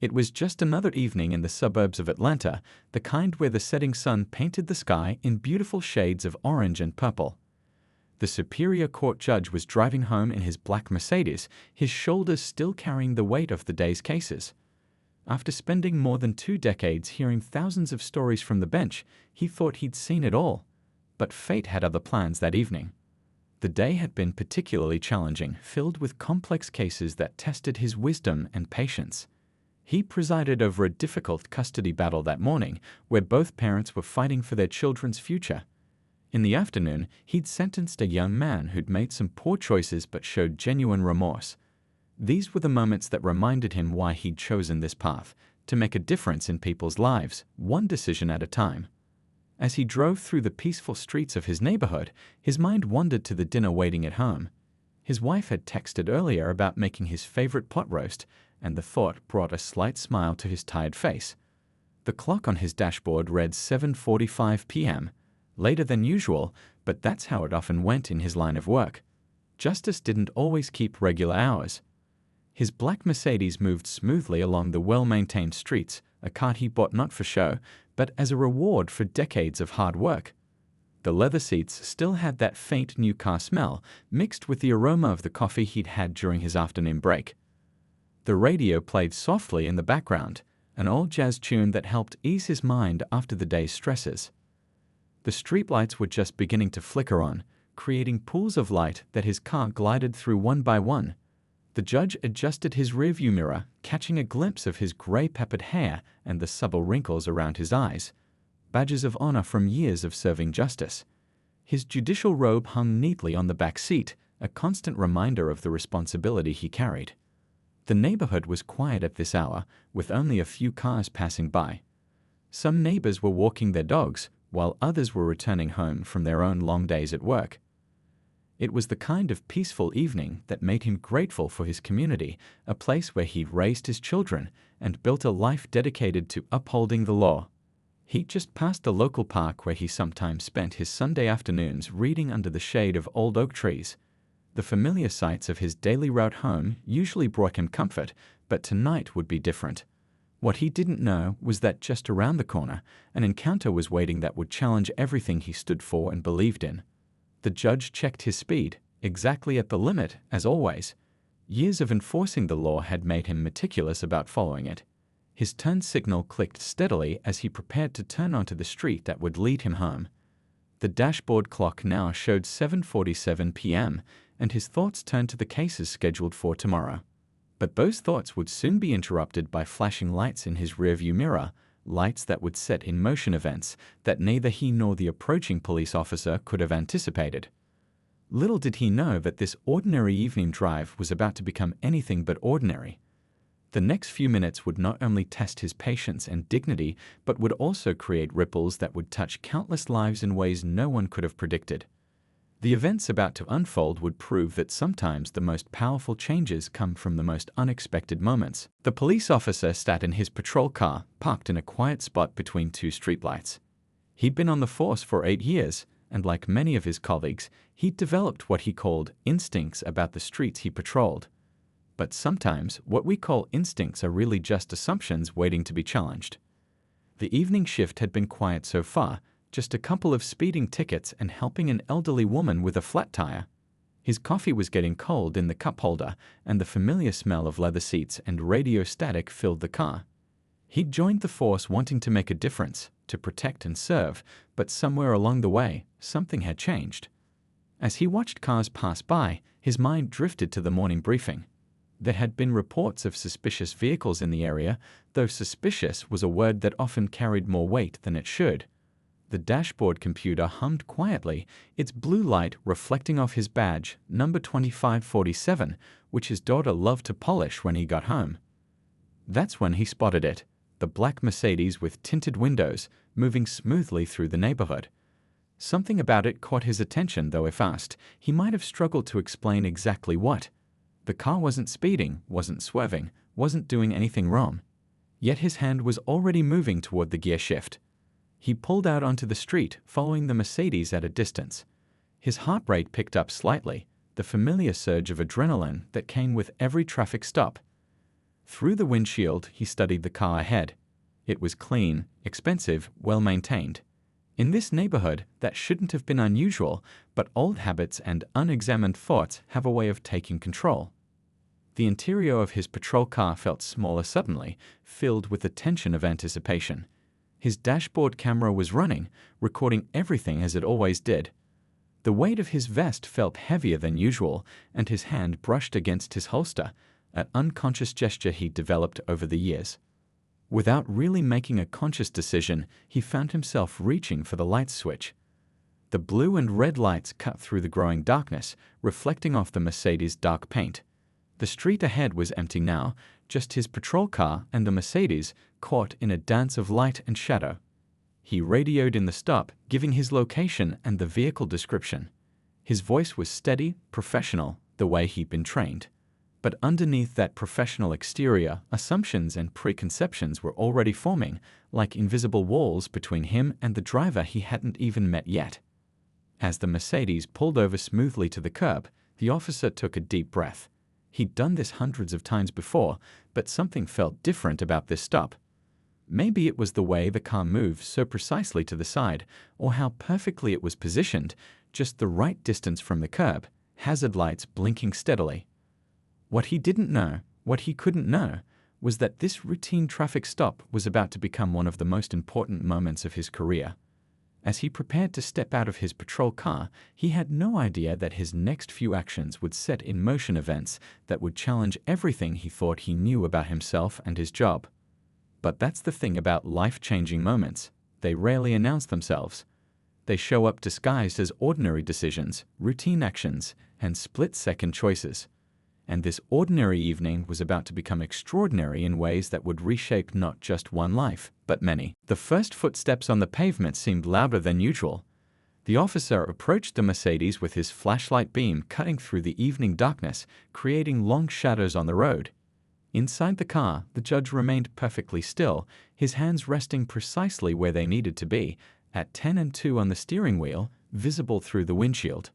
It was just another evening in the suburbs of Atlanta, the kind where the setting sun painted the sky in beautiful shades of orange and purple. The Superior Court judge was driving home in his black Mercedes, his shoulders still carrying the weight of the day's cases. After spending more than 2 decades hearing thousands of stories from the bench, he thought he'd seen it all. But fate had other plans that evening. The day had been particularly challenging, filled with complex cases that tested his wisdom and patience. He presided over a difficult custody battle that morning, where both parents were fighting for their children's future. In the afternoon, he'd sentenced a young man who'd made some poor choices but showed genuine remorse. These were the moments that reminded him why he'd chosen this path, to make a difference in people's lives, one decision at a time. As he drove through the peaceful streets of his neighborhood, his mind wandered to the dinner waiting at home. His wife had texted earlier about making his favorite pot roast, and the thought brought a slight smile to his tired face. The clock on his dashboard read 7:45 p.m., later than usual, but that's how it often went in his line of work. Justice didn't always keep regular hours. His black Mercedes moved smoothly along the well-maintained streets, a car he bought not for show, but as a reward for decades of hard work. The leather seats still had that faint new car smell, mixed with the aroma of the coffee he'd had during his afternoon break. The radio played softly in the background, an old jazz tune that helped ease his mind after the day's stresses. The streetlights were just beginning to flicker on, creating pools of light that his car glided through one by one. The judge adjusted his rearview mirror, catching a glimpse of his gray-peppered hair and the subtle wrinkles around his eyes, badges of honor from years of serving justice. His judicial robe hung neatly on the back seat, a constant reminder of the responsibility he carried. The neighborhood was quiet at this hour, with only a few cars passing by. Some neighbors were walking their dogs, while others were returning home from their own long days at work. It was the kind of peaceful evening that made him grateful for his community, a place where he'd raised his children and built a life dedicated to upholding the law. He'd just passed the local park where he sometimes spent his Sunday afternoons reading under the shade of old oak trees. The familiar sights of his daily route home usually brought him comfort, but tonight would be different. What he didn't know was that just around the corner, an encounter was waiting that would challenge everything he stood for and believed in. The judge checked his speed, exactly at the limit, as always. Years of enforcing the law had made him meticulous about following it. His turn signal clicked steadily as he prepared to turn onto the street that would lead him home. The dashboard clock now showed 7:47 p.m., and his thoughts turned to the cases scheduled for tomorrow. But those thoughts would soon be interrupted by flashing lights in his rearview mirror, lights that would set in motion events that neither he nor the approaching police officer could have anticipated. Little did he know that this ordinary evening drive was about to become anything but ordinary. The next few minutes would not only test his patience and dignity, but would also create ripples that would touch countless lives in ways no one could have predicted. The events about to unfold would prove that sometimes the most powerful changes come from the most unexpected moments. The police officer sat in his patrol car, parked in a quiet spot between 2 streetlights. He'd been on the force for 8 years, and like many of his colleagues, he'd developed what he called instincts about the streets he patrolled. But sometimes, what we call instincts are really just assumptions waiting to be challenged. The evening shift had been quiet so far, just a couple of speeding tickets and helping an elderly woman with a flat tire. His coffee was getting cold in the cup holder, and the familiar smell of leather seats and radio static filled the car. He'd joined the force wanting to make a difference, to protect and serve, but somewhere along the way, something had changed. As he watched cars pass by, his mind drifted to the morning briefing. There had been reports of suspicious vehicles in the area, though suspicious was a word that often carried more weight than it should. The dashboard computer hummed quietly, its blue light reflecting off his badge, number 2547, which his daughter loved to polish when he got home. That's when he spotted it, the black Mercedes with tinted windows, moving smoothly through the neighborhood. Something about it caught his attention, though if asked, he might have struggled to explain exactly what. The car wasn't speeding, wasn't swerving, wasn't doing anything wrong. Yet his hand was already moving toward the gear shift. He pulled out onto the street, following the Mercedes at a distance. His heart rate picked up slightly, the familiar surge of adrenaline that came with every traffic stop. Through the windshield, he studied the car ahead. It was clean, expensive, well-maintained. In this neighborhood, that shouldn't have been unusual, but old habits and unexamined thoughts have a way of taking control. The interior of his patrol car felt smaller suddenly, filled with the tension of anticipation. His dashboard camera was running, recording everything as it always did. The weight of his vest felt heavier than usual, and his hand brushed against his holster, an unconscious gesture he'd developed over the years. Without really making a conscious decision, he found himself reaching for the light switch. The blue and red lights cut through the growing darkness, reflecting off the Mercedes' dark paint. The street ahead was empty now, just his patrol car and the Mercedes caught in a dance of light and shadow. He radioed in the stop, giving his location and the vehicle description. His voice was steady, professional, the way he'd been trained. But underneath that professional exterior, assumptions and preconceptions were already forming, like invisible walls between him and the driver he hadn't even met yet. As the Mercedes pulled over smoothly to the curb, the officer took a deep breath. He'd done this hundreds of times before, but something felt different about this stop. Maybe it was the way the car moved so precisely to the side, or how perfectly it was positioned, just the right distance from the curb, hazard lights blinking steadily. What he didn't know, what he couldn't know, was that this routine traffic stop was about to become one of the most important moments of his career. As he prepared to step out of his patrol car, he had no idea that his next few actions would set in motion events that would challenge everything he thought he knew about himself and his job. But that's the thing about life-changing moments. They rarely announce themselves. They show up disguised as ordinary decisions, routine actions, and split-second choices. And this ordinary evening was about to become extraordinary in ways that would reshape not just one life, but many. The first footsteps on the pavement seemed louder than usual. The officer approached the Mercedes with his flashlight beam cutting through the evening darkness, creating long shadows on the road. Inside the car, the judge remained perfectly still, his hands resting precisely where they needed to be, at 10 and 2 on the steering wheel, visible through the windshield.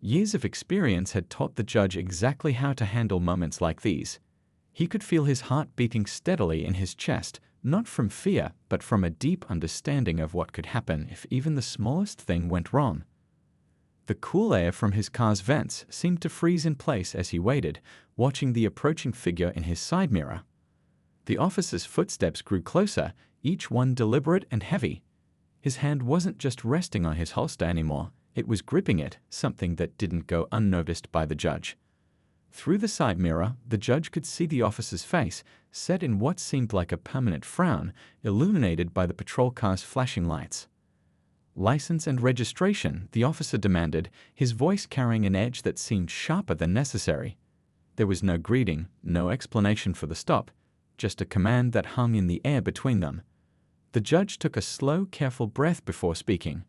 Years of experience had taught the judge exactly how to handle moments like these. He could feel his heart beating steadily in his chest, not from fear, but from a deep understanding of what could happen if even the smallest thing went wrong. The cool air from his car's vents seemed to freeze in place as he waited, watching the approaching figure in his side mirror. The officer's footsteps grew closer, each one deliberate and heavy. His hand wasn't just resting on his holster anymore. It was gripping it, something that didn't go unnoticed by the judge. Through the side mirror, the judge could see the officer's face, set in what seemed like a permanent frown, illuminated by the patrol car's flashing lights. License and registration, the officer demanded, his voice carrying an edge that seemed sharper than necessary. There was no greeting, no explanation for the stop, just a command that hung in the air between them. The judge took a slow, careful breath before speaking.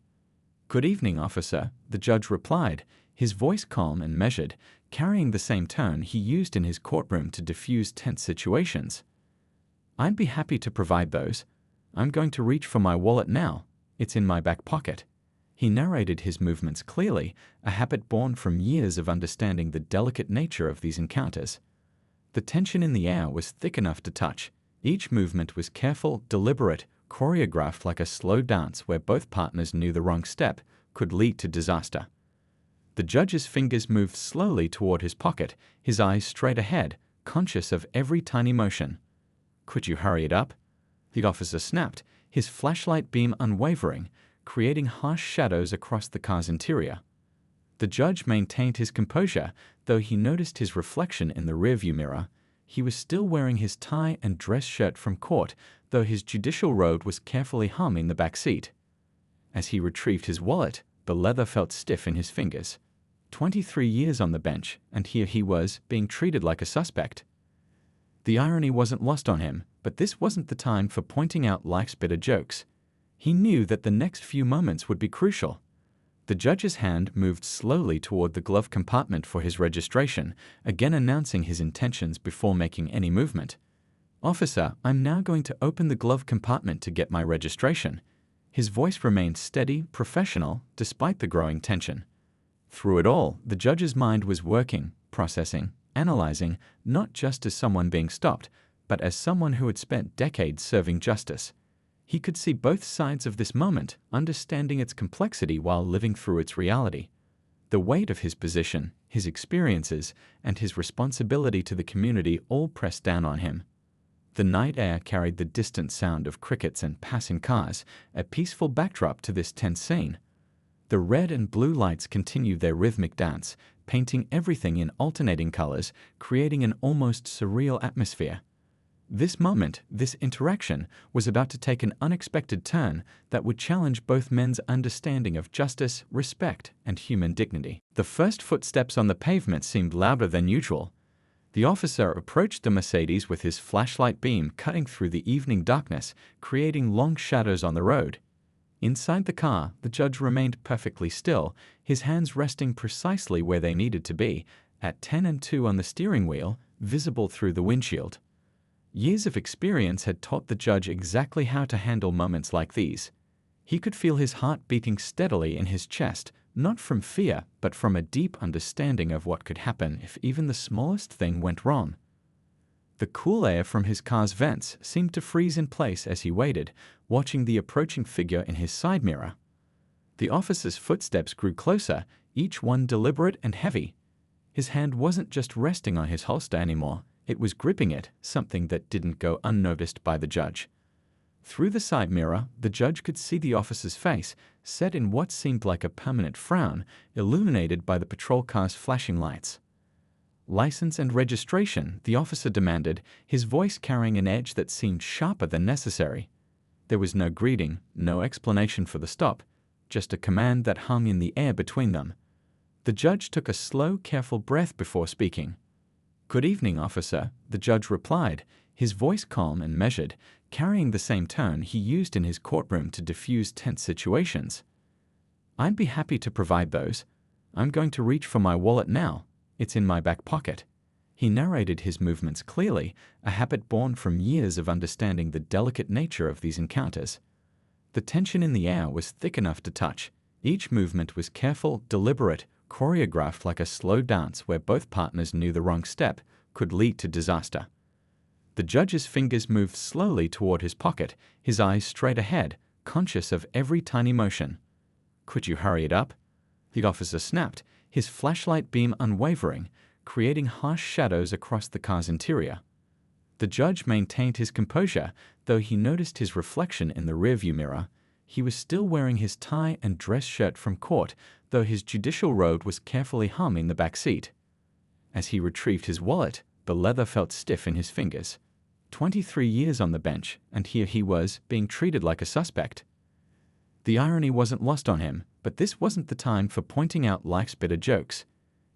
"Good evening, officer," the judge replied, his voice calm and measured, carrying the same tone he used in his courtroom to diffuse tense situations. "I'd be happy to provide those. I'm going to reach for my wallet now. It's in my back pocket." He narrated his movements clearly, a habit born from years of understanding the delicate nature of these encounters. The tension in the air was thick enough to touch. Each movement was careful, deliberate, choreographed like a slow dance where both partners knew the wrong step could lead to disaster. The judge's fingers moved slowly toward his pocket, his eyes straight ahead, conscious of every tiny motion. "Could you hurry it up?" The officer snapped, his flashlight beam unwavering, creating harsh shadows across the car's interior. The judge maintained his composure, though he noticed his reflection in the rearview mirror. He was still wearing his tie and dress shirt from court, though his judicial robe was carefully hung in the back seat. As he retrieved his wallet, the leather felt stiff in his fingers. 23 years on the bench, and here he was, being treated like a suspect. The irony wasn't lost on him, but this wasn't the time for pointing out life's bitter jokes. He knew that the next few moments would be crucial. The judge's hand moved slowly toward the glove compartment for his registration, again announcing his intentions before making any movement. "Officer, I'm now going to open the glove compartment to get my registration." His voice remained steady, professional, despite the growing tension. Through it all, the judge's mind was working, processing, analyzing not just as someone being stopped, but as someone who had spent decades serving justice. He could see both sides of this moment, understanding its complexity while living through its reality. The weight of his position, his experiences, and his responsibility to the community all pressed down on him. The night air carried the distant sound of crickets and passing cars, a peaceful backdrop to this tense scene. The red and blue lights continued their rhythmic dance, painting everything in alternating colors, creating an almost surreal atmosphere. This moment, this interaction, was about to take an unexpected turn that would challenge both men's understanding of justice, respect, and human dignity. The first footsteps on the pavement seemed louder than usual. The officer approached the Mercedes with his flashlight beam cutting through the evening darkness, creating long shadows on the road. Inside the car, the judge remained perfectly still, his hands resting precisely where they needed to be, at 10 and 2 on the steering wheel, visible through the windshield. Years of experience had taught the judge exactly how to handle moments like these. He could feel his heart beating steadily in his chest, not from fear, but from a deep understanding of what could happen if even the smallest thing went wrong. The cool air from his car's vents seemed to freeze in place as he waited, watching the approaching figure in his side mirror. The officer's footsteps grew closer, each one deliberate and heavy. His hand wasn't just resting on his holster anymore. It was gripping it, something that didn't go unnoticed by the judge. Through the side mirror, the judge could see the officer's face, set in what seemed like a permanent frown, illuminated by the patrol car's flashing lights. "License and registration," the officer demanded, his voice carrying an edge that seemed sharper than necessary. There was no greeting, no explanation for the stop, just a command that hung in the air between them. The judge took a slow, careful breath before speaking. "Good evening, officer," the judge replied, his voice calm and measured, carrying the same tone he used in his courtroom to diffuse tense situations. "I'd be happy to provide those. I'm going to reach for my wallet now. It's in my back pocket." He narrated his movements clearly, a habit born from years of understanding the delicate nature of these encounters. The tension in the air was thick enough to touch. Each movement was careful, deliberate, choreographed like a slow dance where both partners knew the wrong step could lead to disaster. The judge's fingers moved slowly toward his pocket, his eyes straight ahead, conscious of every tiny motion. "Could you hurry it up?" the officer snapped, his flashlight beam unwavering, creating harsh shadows across the car's interior. The judge maintained his composure, though he noticed his reflection in the rearview mirror. He was still wearing his tie and dress shirt from court, though his judicial robe was carefully hung in the back seat. As he retrieved his wallet, the leather felt stiff in his fingers. 23 years on the bench, and here he was, being treated like a suspect. The irony wasn't lost on him, but this wasn't the time for pointing out life's bitter jokes.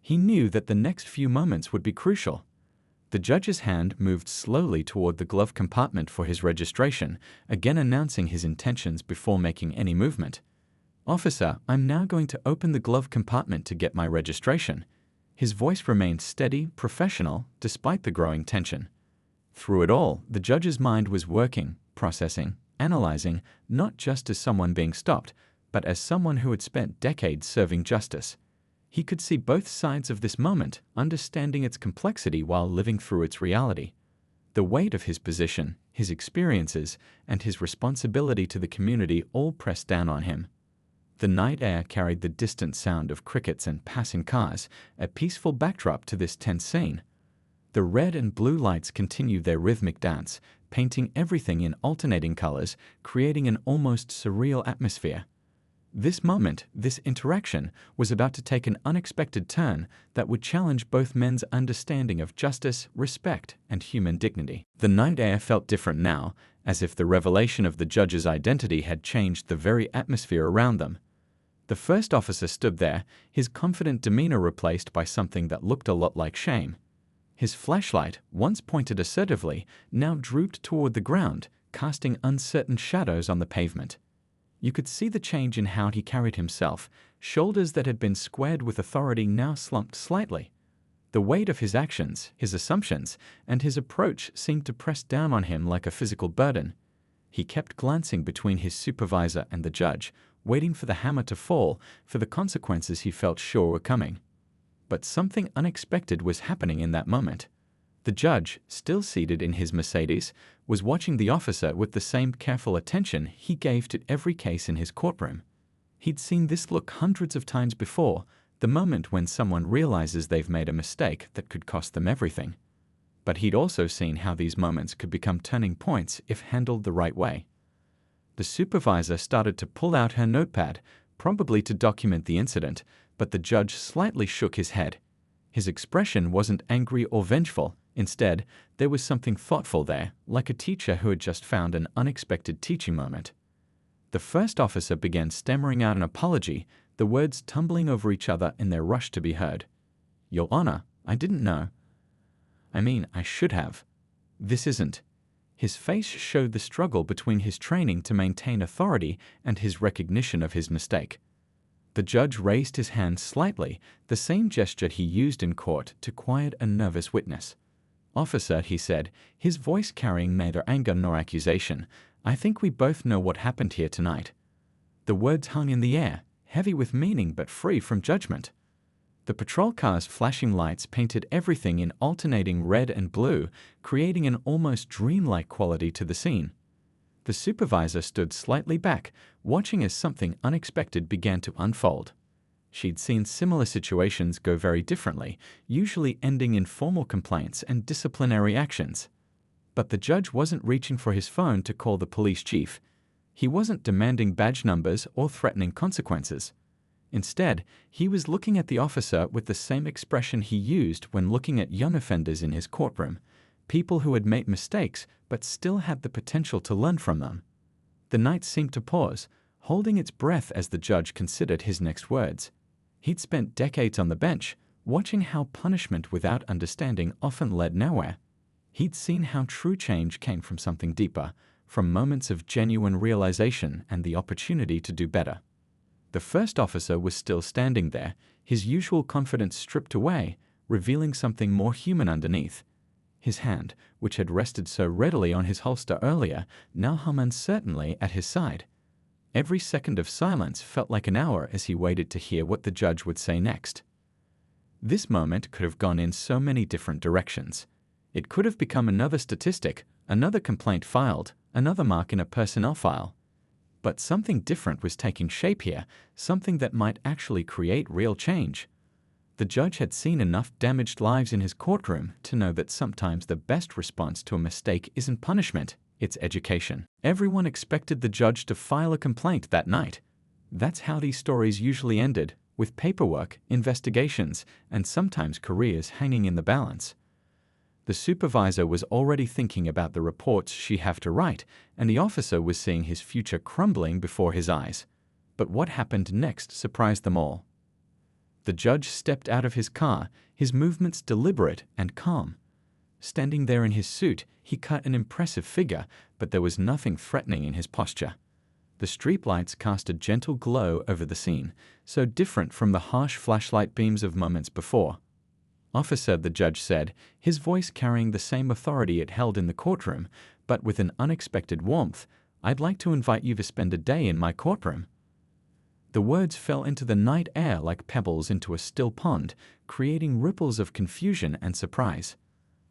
He knew that the next few moments would be crucial. The judge's hand moved slowly toward the glove compartment for his registration, again announcing his intentions before making any movement. "Officer, I'm now going to open the glove compartment to get my registration." His voice remained steady, professional, despite the growing tension. Through it all, the judge's mind was working, processing, analyzing, not just as someone being stopped, but as someone who had spent decades serving justice. He could see both sides of this moment, understanding its complexity while living through its reality. The weight of his position, his experiences, and his responsibility to the community all pressed down on him. The night air carried the distant sound of crickets and passing cars, a peaceful backdrop to this tense scene. The red and blue lights continued their rhythmic dance, painting everything in alternating colors, creating an almost surreal atmosphere. This moment, this interaction, was about to take an unexpected turn that would challenge both men's understanding of justice, respect, and human dignity. The night air felt different now, as if the revelation of the judge's identity had changed the very atmosphere around them. The first officer stood there, his confident demeanor replaced by something that looked a lot like shame. His flashlight, once pointed assertively, now drooped toward the ground, casting uncertain shadows on the pavement. You could see the change in how he carried himself, shoulders that had been squared with authority now slumped slightly. The weight of his actions, his assumptions, and his approach seemed to press down on him like a physical burden. He kept glancing between his supervisor and the judge, waiting for the hammer to fall, for the consequences he felt sure were coming. But something unexpected was happening in that moment. The judge, still seated in his Mercedes, was watching the officer with the same careful attention he gave to every case in his courtroom. He'd seen this look hundreds of times before, the moment when someone realizes they've made a mistake that could cost them everything. But he'd also seen how these moments could become turning points if handled the right way. The supervisor started to pull out her notepad, probably to document the incident, but the judge slightly shook his head. His expression wasn't angry or vengeful. Instead, there was something thoughtful there, like a teacher who had just found an unexpected teaching moment. The first officer began stammering out an apology, the words tumbling over each other in their rush to be heard. "Your Honor, I didn't know. I should have. This isn't." His face showed the struggle between his training to maintain authority and his recognition of his mistake. The judge raised his hand slightly, the same gesture he used in court to quiet a nervous witness. "Officer," he said, his voice carrying neither anger nor accusation, "I think we both know what happened here tonight." The words hung in the air, heavy with meaning but free from judgment. The patrol car's flashing lights painted everything in alternating red and blue, creating an almost dreamlike quality to the scene. The supervisor stood slightly back, watching as something unexpected began to unfold. She'd seen similar situations go very differently, usually ending in formal complaints and disciplinary actions. But the judge wasn't reaching for his phone to call the police chief. He wasn't demanding badge numbers or threatening consequences. Instead, he was looking at the officer with the same expression he used when looking at young offenders in his courtroom, people who had made mistakes but still had the potential to learn from them. The night seemed to pause, holding its breath as the judge considered his next words. He'd spent decades on the bench, watching how punishment without understanding often led nowhere. He'd seen how true change came from something deeper, from moments of genuine realization and the opportunity to do better. The first officer was still standing there, his usual confidence stripped away, revealing something more human underneath. His hand, which had rested so readily on his holster earlier, now hung uncertainly at his side. Every second of silence felt like an hour as he waited to hear what the judge would say next. This moment could have gone in so many different directions. It could have become another statistic, another complaint filed, another mark in a personnel file. But something different was taking shape here, something that might actually create real change. The judge had seen enough damaged lives in his courtroom to know that sometimes the best response to a mistake isn't punishment, it's education. Everyone expected the judge to file a complaint that night. That's how these stories usually ended, with paperwork, investigations, and sometimes careers hanging in the balance. The supervisor was already thinking about the reports she'd have to write, and the officer was seeing his future crumbling before his eyes. But what happened next surprised them all. The judge stepped out of his car, his movements deliberate and calm. Standing there in his suit, he cut an impressive figure, but there was nothing threatening in his posture. The streetlights cast a gentle glow over the scene, so different from the harsh flashlight beams of moments before. "Officer," the judge said, his voice carrying the same authority it held in the courtroom, but with an unexpected warmth, "I'd like to invite you to spend a day in my courtroom." The words fell into the night air like pebbles into a still pond, creating ripples of confusion and surprise.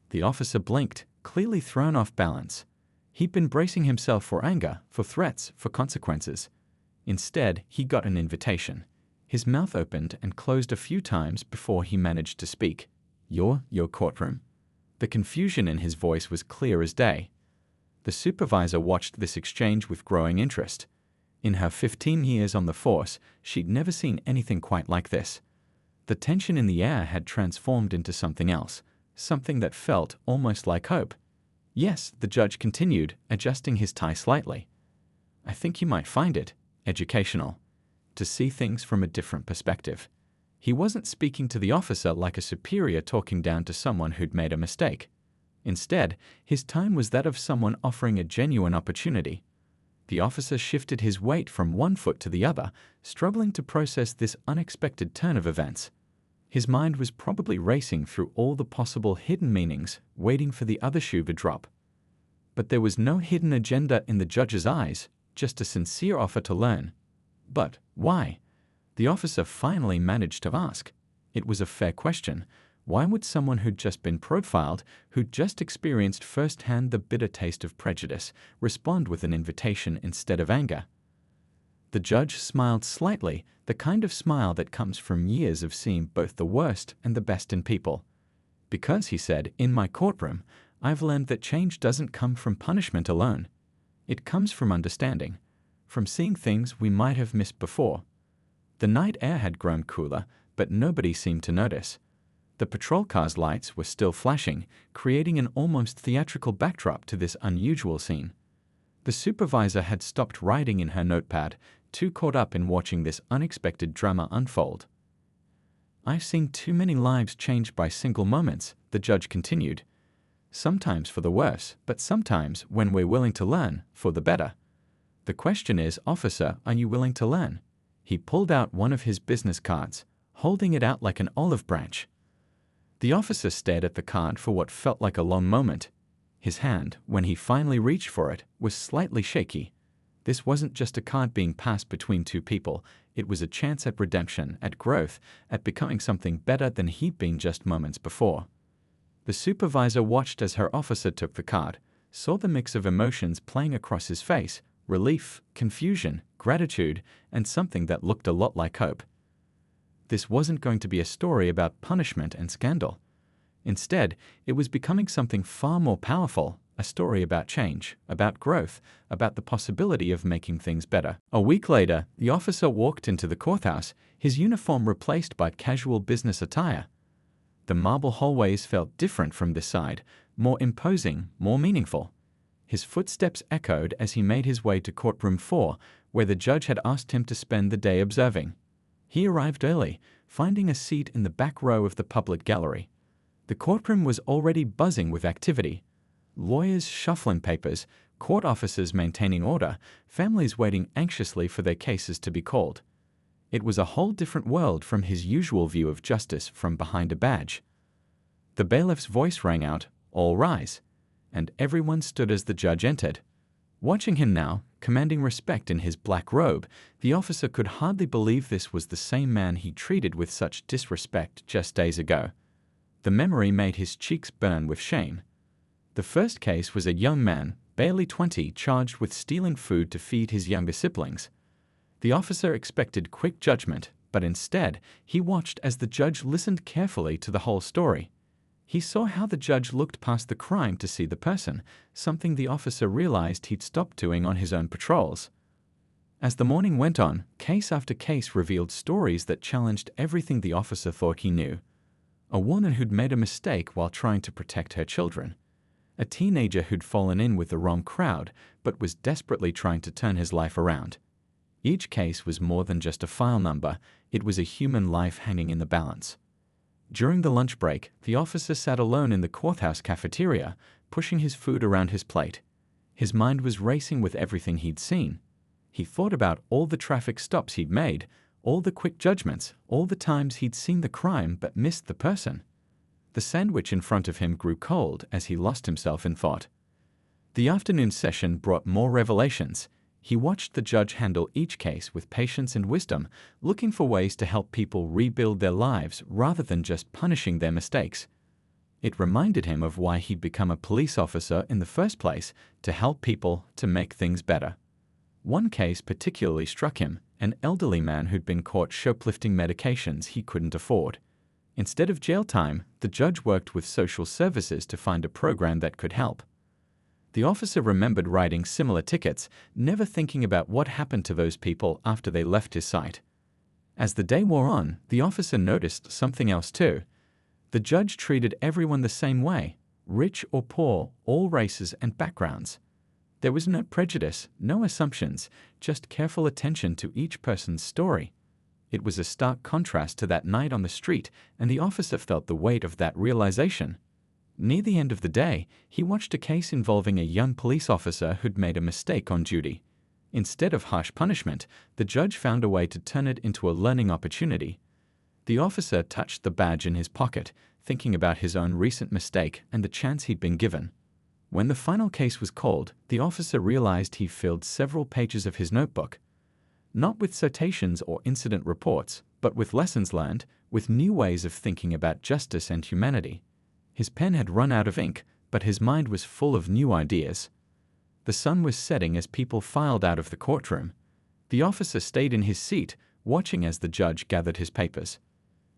The officer blinked, clearly thrown off balance. He'd been bracing himself for anger, for threats, for consequences. Instead, he got an invitation. His mouth opened and closed a few times before he managed to speak. Your courtroom?" The confusion in his voice was clear as day. The supervisor watched this exchange with growing interest. In her 15 years on the force, she'd never seen anything quite like this. The tension in the air had transformed into something else, something that felt almost like hope. "Yes," the judge continued, adjusting his tie slightly. "I think you might find it educational, to see things from a different perspective." He wasn't speaking to the officer like a superior talking down to someone who'd made a mistake. Instead, his tone was that of someone offering a genuine opportunity. The officer shifted his weight from one foot to the other, struggling to process this unexpected turn of events. His mind was probably racing through all the possible hidden meanings, waiting for the other shoe to drop. But there was no hidden agenda in the judge's eyes, just a sincere offer to learn. But why? The officer finally managed to ask. It was a fair question. Why would someone who'd just been profiled, who'd just experienced firsthand the bitter taste of prejudice, respond with an invitation instead of anger? The judge smiled slightly, the kind of smile that comes from years of seeing both the worst and the best in people. Because, he said, in my courtroom, I've learned that change doesn't come from punishment alone. It comes from understanding, from seeing things we might have missed before. The night air had grown cooler, but nobody seemed to notice. The patrol car's lights were still flashing, creating an almost theatrical backdrop to this unusual scene. The supervisor had stopped writing in her notepad, too caught up in watching this unexpected drama unfold. I've seen too many lives changed by single moments, the judge continued. Sometimes for the worse, but sometimes, when we're willing to learn, for the better. The question is, officer, are you willing to learn? He pulled out one of his business cards, holding it out like an olive branch. The officer stared at the card for what felt like a long moment. His hand, when he finally reached for it, was slightly shaky. This wasn't just a card being passed between two people. It was a chance at redemption, at growth, at becoming something better than he'd been just moments before. The supervisor watched as her officer took the card, saw the mix of emotions playing across his face: relief, confusion, gratitude, and something that looked a lot like hope. This wasn't going to be a story about punishment and scandal. Instead, it was becoming something far more powerful, a story about change, about growth, about the possibility of making things better. A week later, the officer walked into the courthouse, his uniform replaced by casual business attire. The marble hallways felt different from this side, more imposing, more meaningful. His footsteps echoed as he made his way to courtroom 4, where the judge had asked him to spend the day observing. He arrived early, finding a seat in the back row of the public gallery. The courtroom was already buzzing with activity. Lawyers shuffling papers, court officers maintaining order, families waiting anxiously for their cases to be called. It was a whole different world from his usual view of justice from behind a badge. The bailiff's voice rang out, "All rise," and everyone stood as the judge entered. Watching him now, commanding respect in his black robe, the officer could hardly believe this was the same man he treated with such disrespect just days ago. The memory made his cheeks burn with shame. The first case was a young man, barely 20, charged with stealing food to feed his younger siblings. The officer expected quick judgment, but instead, he watched as the judge listened carefully to the whole story. He saw how the judge looked past the crime to see the person, something the officer realized he'd stopped doing on his own patrols. As the morning went on, case after case revealed stories that challenged everything the officer thought he knew. A woman who'd made a mistake while trying to protect her children. A teenager who'd fallen in with the wrong crowd, but was desperately trying to turn his life around. Each case was more than just a file number, it was a human life hanging in the balance. During the lunch break, the officer sat alone in the courthouse cafeteria, pushing his food around his plate. His mind was racing with everything he'd seen. He thought about all the traffic stops he'd made, all the quick judgments, all the times he'd seen the crime but missed the person. The sandwich in front of him grew cold as he lost himself in thought. The afternoon session brought more revelations. He watched the judge handle each case with patience and wisdom, looking for ways to help people rebuild their lives rather than just punishing their mistakes. It reminded him of why he'd become a police officer in the first place, to help people, to make things better. One case particularly struck him, an elderly man who'd been caught shoplifting medications he couldn't afford. Instead of jail time, the judge worked with social services to find a program that could help. The officer remembered writing similar tickets, never thinking about what happened to those people after they left his sight. As the day wore on, the officer noticed something else too. The judge treated everyone the same way, rich or poor, all races and backgrounds. There was no prejudice, no assumptions, just careful attention to each person's story. It was a stark contrast to that night on the street, and the officer felt the weight of that realization. Near the end of the day, he watched a case involving a young police officer who'd made a mistake on duty. Instead of harsh punishment, the judge found a way to turn it into a learning opportunity. The officer touched the badge in his pocket, thinking about his own recent mistake and the chance he'd been given. When the final case was called, the officer realized he filled several pages of his notebook. Not with citations or incident reports, but with lessons learned, with new ways of thinking about justice and humanity. His pen had run out of ink, but his mind was full of new ideas. The sun was setting as people filed out of the courtroom. The officer stayed in his seat, watching as the judge gathered his papers.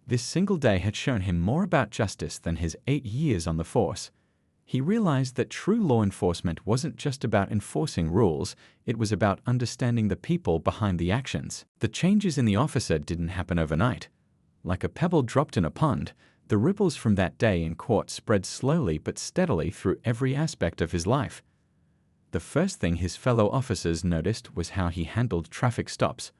This single day had shown him more about justice than his 8 years on the force. He realized that true law enforcement wasn't just about enforcing rules, it was about understanding the people behind the actions. The changes in the officer didn't happen overnight. Like a pebble dropped in a pond, the ripples from that day in court spread slowly but steadily through every aspect of his life. The first thing his fellow officers noticed was how he handled traffic stops.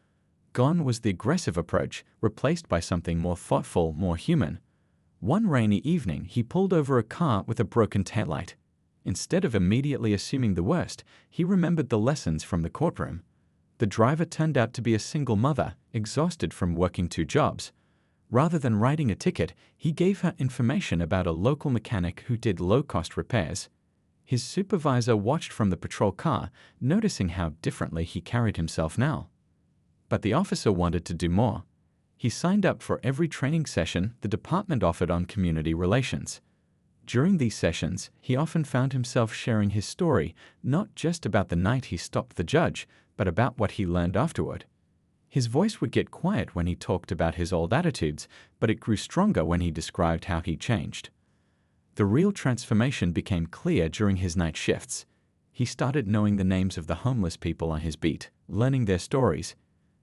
Gone was the aggressive approach, replaced by something more thoughtful, more human. One rainy evening, he pulled over a car with a broken taillight. Instead of immediately assuming the worst, he remembered the lessons from the courtroom. The driver turned out to be a single mother, exhausted from working 2 jobs. Rather than writing a ticket, he gave her information about a local mechanic who did low-cost repairs. His supervisor watched from the patrol car, noticing how differently he carried himself now. But the officer wanted to do more. He signed up for every training session the department offered on community relations. During these sessions, he often found himself sharing his story, not just about the night he stopped the judge, but about what he learned afterward. His voice would get quiet when he talked about his old attitudes, but it grew stronger when he described how he changed. The real transformation became clear during his night shifts. He started knowing the names of the homeless people on his beat, learning their stories.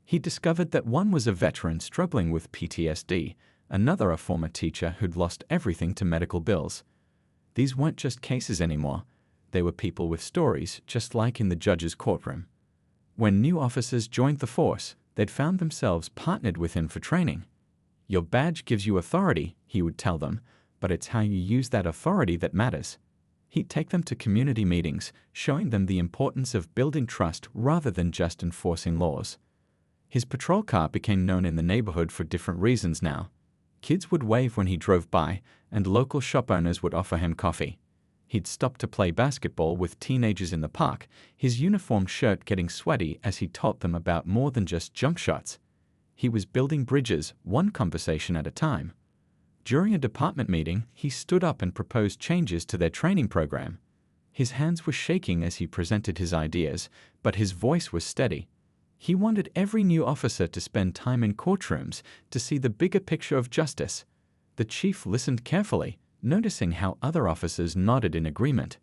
He discovered that one was a veteran struggling with PTSD, another a former teacher who'd lost everything to medical bills. These weren't just cases anymore. They were people with stories, just like in the judge's courtroom. When new officers joined the force, they'd found themselves partnered with him for training. Your badge gives you authority, he would tell them, but it's how you use that authority that matters. He'd take them to community meetings, showing them the importance of building trust rather than just enforcing laws. His patrol car became known in the neighborhood for different reasons now. Kids would wave when he drove by, and local shop owners would offer him coffee. He'd stop to play basketball with teenagers in the park, his uniform shirt getting sweaty as he taught them about more than just jump shots. He was building bridges, one conversation at a time. During a department meeting, he stood up and proposed changes to their training program. His hands were shaking as he presented his ideas, but his voice was steady. He wanted every new officer to spend time in courtrooms to see the bigger picture of justice. The chief listened carefully, noticing how other officers nodded in agreement.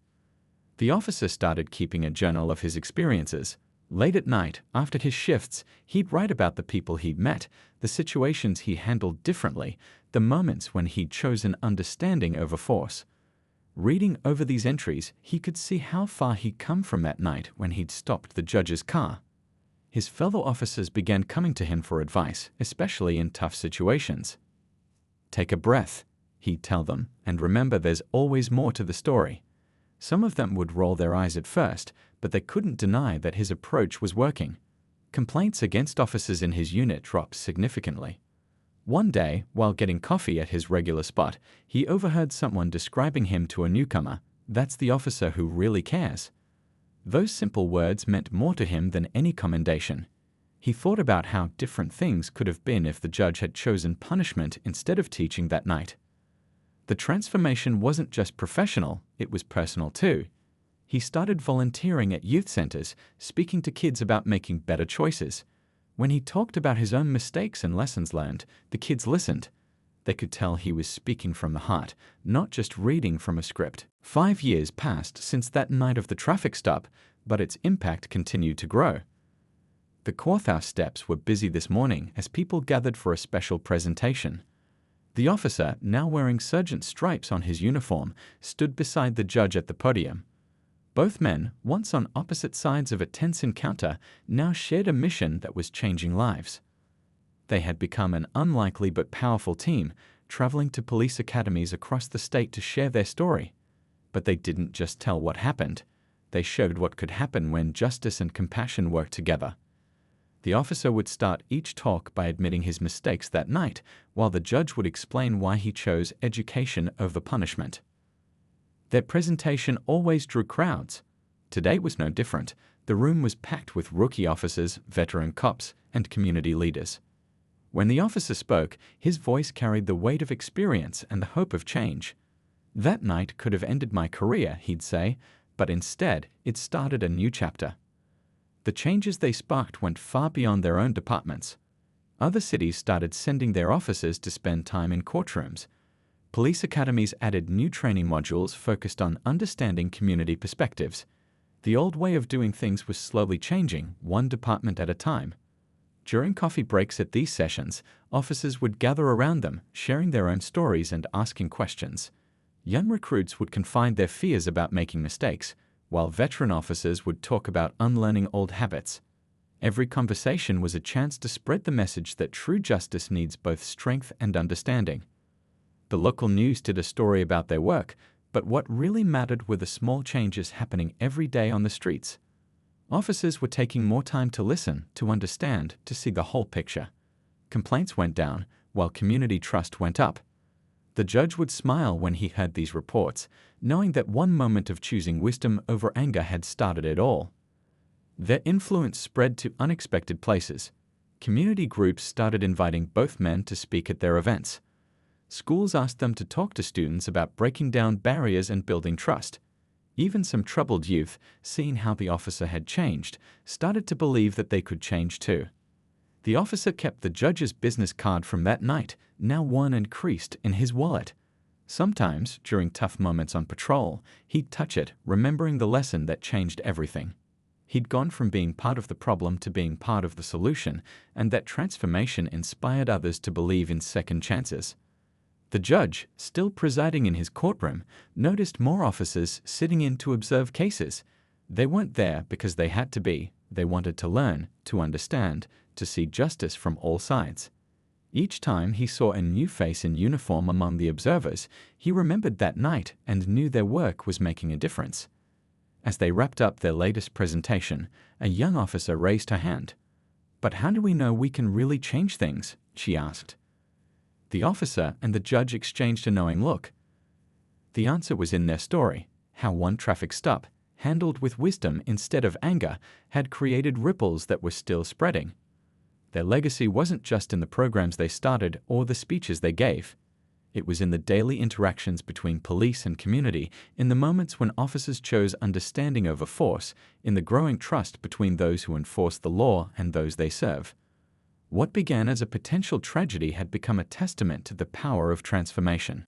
The officer started keeping a journal of his experiences. Late at night, after his shifts, he'd write about the people he'd met, the situations he handled differently, the moments when he'd chosen understanding over force. Reading over these entries, he could see how far he'd come from that night when he'd stopped the judge's car. His fellow officers began coming to him for advice, especially in tough situations. "Take a breath," he'd tell them, "and remember there's always more to the story." Some of them would roll their eyes at first, but they couldn't deny that his approach was working. Complaints against officers in his unit dropped significantly. One day, while getting coffee at his regular spot, he overheard someone describing him to a newcomer. "That's the officer who really cares." Those simple words meant more to him than any commendation. He thought about how different things could have been if the judge had chosen punishment instead of teaching that night. The transformation wasn't just professional, it was personal too. He started volunteering at youth centers, speaking to kids about making better choices. When he talked about his own mistakes and lessons learned, the kids listened. They could tell he was speaking from the heart, not just reading from a script. 5 years passed since that night of the traffic stop, but its impact continued to grow. The courthouse steps were busy this morning as people gathered for a special presentation. The officer, now wearing sergeant stripes on his uniform, stood beside the judge at the podium. Both men, once on opposite sides of a tense encounter, now shared a mission that was changing lives. They had become an unlikely but powerful team, traveling to police academies across the state to share their story. But they didn't just tell what happened. They showed what could happen when justice and compassion worked together. The officer would start each talk by admitting his mistakes that night, while the judge would explain why he chose education over punishment. Their presentation always drew crowds. Today was no different. The room was packed with rookie officers, veteran cops, and community leaders. When the officer spoke, his voice carried the weight of experience and the hope of change. "That night could have ended my career," he'd say, but instead it started a new chapter. The changes they sparked went far beyond their own departments. Other cities started sending their officers to spend time in courtrooms. Police academies added new training modules focused on understanding community perspectives. The old way of doing things was slowly changing, one department at a time. During coffee breaks at these sessions, officers would gather around them, sharing their own stories and asking questions. Young recruits would confide their fears about making mistakes, while veteran officers would talk about unlearning old habits. Every conversation was a chance to spread the message that true justice needs both strength and understanding. The local news did a story about their work, but what really mattered were the small changes happening every day on the streets. Officers were taking more time to listen, to understand, to see the whole picture. Complaints went down, while community trust went up. The judge would smile when he heard these reports, knowing that one moment of choosing wisdom over anger had started it all. Their influence spread to unexpected places. Community groups started inviting both men to speak at their events. Schools asked them to talk to students about breaking down barriers and building trust. Even some troubled youth, seeing how the officer had changed, started to believe that they could change too. The officer kept the judge's business card from that night, now worn and creased, in his wallet. Sometimes, during tough moments on patrol, he'd touch it, remembering the lesson that changed everything. He'd gone from being part of the problem to being part of the solution, and that transformation inspired others to believe in second chances. The judge, still presiding in his courtroom, noticed more officers sitting in to observe cases. They weren't there because they had to be. They wanted to learn, to understand, to see justice from all sides. Each time he saw a new face in uniform among the observers, he remembered that night and knew their work was making a difference. As they wrapped up their latest presentation, a young officer raised her hand. "But how do we know we can really change things?" she asked. The officer and the judge exchanged a knowing look. The answer was in their story, how one traffic stop, handled with wisdom instead of anger, had created ripples that were still spreading. Their legacy wasn't just in the programs they started or the speeches they gave. It was in the daily interactions between police and community, in the moments when officers chose understanding over force, in the growing trust between those who enforce the law and those they serve. What began as a potential tragedy had become a testament to the power of transformation.